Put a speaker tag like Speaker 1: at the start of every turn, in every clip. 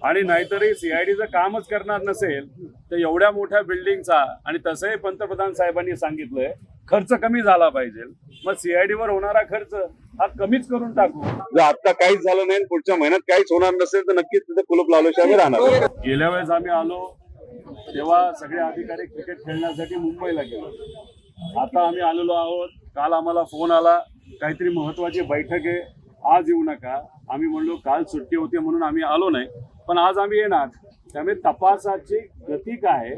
Speaker 1: आणि नाहीतरी सीआयडीचं कामच करणार नसेल तर एवढ्या मोठ्या बिल्डिंगचा, आणि तसंही पंतप्रधान साहेबांनी सांगितलंय खर्च कमी झाला पाहिजे, मग सीआयडीवर होणारा खर्च हा कमीच करून टाकू.
Speaker 2: जर आता काहीच झालं नाही, पुढच्या महिन्यात काहीच होणार नसेल तर नक्कीच तिथे कुलूप लावल्याशिवाय आम्ही राहणार.
Speaker 1: गेल्या वेळेस आम्ही आलो तेव्हा सगळे अधिकारी क्रिकेट खेळण्यासाठी मुंबईला गेलो. आता आम्ही आलेलो आहोत. काल आम्हाला फोन आला काहीतरी महत्वाची बैठक आहे, आज येऊ नका. आम्ही म्हणलो काल सुट्टी होती म्हणून आम्ही आलो नाही, पण आज आम्ही येणार. त्यामुळे तपासाची गती काय,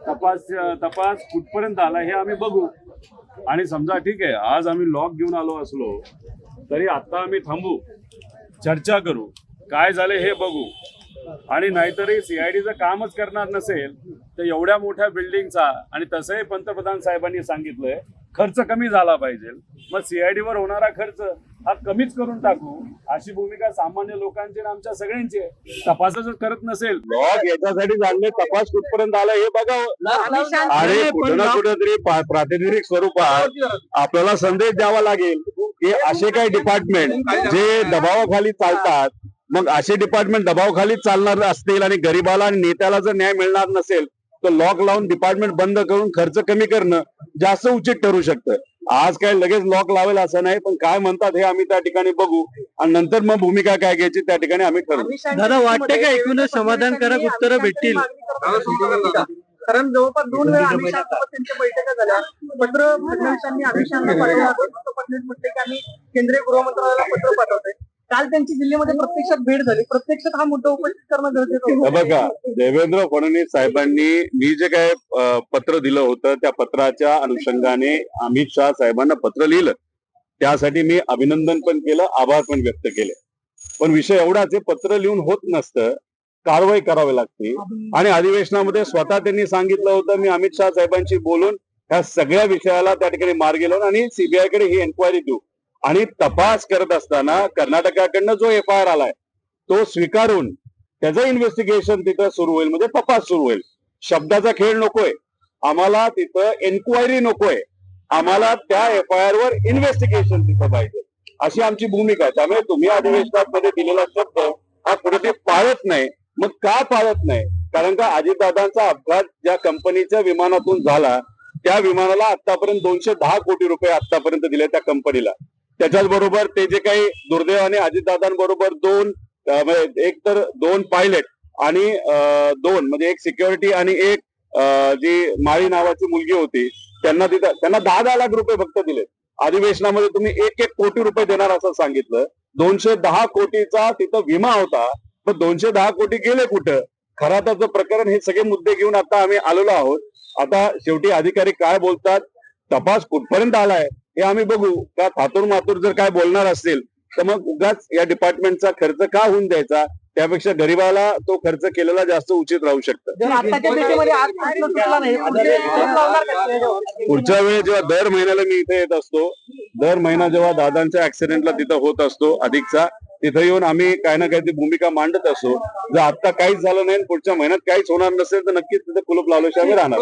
Speaker 1: तपास कुठपर्यंत आला हे आम्ही बघू. आणि समजा ठीक आहे आज आम्ही लॉक घेऊन आलो असलो तरी आता आम्ही थांबू, चर्चा करू, काय झाले हे बघू. आणि नाहीतरी सीआयडीचं कामच करणार नसेल तर एवढ्या मोठ्या बिल्डिंगचा, आणि तसंही पंतप्रधान साहेबांनी सांगितलंय खर्च कमी झाला पाहिजे, मग सीआयडीवर होणारा खर्च हा कमीच करून टाकू. अशी भूमिका सामान्य लोकांची आणि आमच्या सगळ्यांची आहे. तपासच करत नसेल,
Speaker 2: लॉक याच्यासाठी झाले, तपास कुठपर्यंत आला हे बघावं. अरे कुठं ना कुठेतरी प्रातिनिधिक स्वरूपात आपल्याला संदेश द्यावा लागेल की असे काही डिपार्टमेंट जे दबावाखाली चालतात, मग असे डिपार्टमेंट दबावाखाली चालणार असतील आणि गरीबाला आणि नेत्याला जर न्याय मिळणार नसेल तर लॉक लावून डिपार्टमेंट बंद करून खर्च कमी करणं जास्त उचित ठरू शकतं. आज काय लगेच लॉक लावेल असं नाही, पण काय म्हणतात हे आम्ही त्या ठिकाणी बघू आणि नंतर मग भूमिका काय घ्यायची त्या ठिकाणी आम्ही ठरवू.
Speaker 3: दादा वाटते का एकूणच समाधानकारक उत्तरं भेटतील?
Speaker 4: कारण जवळपास 2 वेळा अमित शहासोबत त्यांच्या बैठका झाल्या. पत्र फडणवीसांनी अमित शहाना पाठवलं. फडणवीस म्हटले की आम्ही केंद्रीय गृहमंत्रालयाला पत्र पाठवतोय. काल त्यांची दिल्लीमध्ये प्रत्यक्षात भेट झाली. प्रत्यक्षात हा मुद्दा उपस्थित करणं गरजेचं होतं.
Speaker 2: बघा, देवेंद्र फडणवीस साहेबांनी मी जे काय पत्र दिलं होतं त्या पत्राच्या अनुषंगाने अमित शहा साहेबांना पत्र लिहिलं, त्यासाठी मी अभिनंदन पण केलं, आभार पण व्यक्त केले. पण विषय एवढाच, पत्र लिहून होत नसतं, कारवाई करावी लागते. आणि अधिवेशनामध्ये स्वतः त्यांनी सांगितलं होतं मी अमित शहा साहेबांशी बोलून ह्या सगळ्या विषयाला त्या ठिकाणी मार्गी लावून आणि सीबीआय कडे ही एन्क्वायरी देऊ. आणि तपास करत असताना कर्नाटकाकडनं जो FIR आलाय तो स्वीकारून त्याचं इन्व्हेस्टिगेशन तिथं सुरू होईल, म्हणजे तपास सुरू होईल. शब्दाचा खेळ नकोय आम्हाला, तिथं एन्क्वायरी नकोय आम्हाला, त्या FIR वर इन्व्हेस्टिगेशन तिथं पाहिजे, अशी आमची भूमिका आहे. त्यामुळे तुम्ही अधिवेशनामध्ये दिलेला शब्द हा पुढे ते पाळत नाही. मग का पाळत नाही? कारण का अजितदादांचा अपघात ज्या कंपनीच्या विमानातून झाला त्या विमानाला आतापर्यंत 210 कोटी रुपये आतापर्यंत दिले त्या कंपनीला. त्याच्याच बरोबर ते जे काही दुर्दैवाने अजितदादांबरोबर एक तर 2 पायलट आणि 2 म्हणजे एक सिक्युरिटी आणि एक जी माळी नावाची मुलगी होती, त्यांना 10 लाख रुपये फक्त दिले. अधिवेशनामध्ये तुम्ही 1 कोटी रुपये देणार असं सांगितलं. 210 कोटीचा तिथं विमा होता, पण 210 कोटी गेले कुठं? खराताचं प्रकरण, हे सगळे मुद्दे घेऊन आता आम्ही आलेलो आहोत. आता शेवटी अधिकारी काय बोलतात, तपास कुठपर्यंत आलाय हे आम्ही बघू. का थातूर मातूर जर काय बोलणार असतील तर मग उगाच या डिपार्टमेंटचा खर्च का होऊन द्यायचा, त्यापेक्षा गरीबाला तो खर्च केलेला जास्त उचित राहू शकतं. पुढच्या वेळी जेव्हा दर महिन्याला मी इथे येत असतो, दर महिना जेव्हा दादांच्या ऍक्सिडेंटला तिथं होत असतो अधिकचा, तिथं येऊन आम्ही काही ना काही भूमिका मांडत असतो. जर आता काहीच झालं नाही, पुढच्या महिन्यात काहीच होणार नसेल तर नक्कीच तिथे कुलूप लावल्याशिवाय आम्ही राहणार.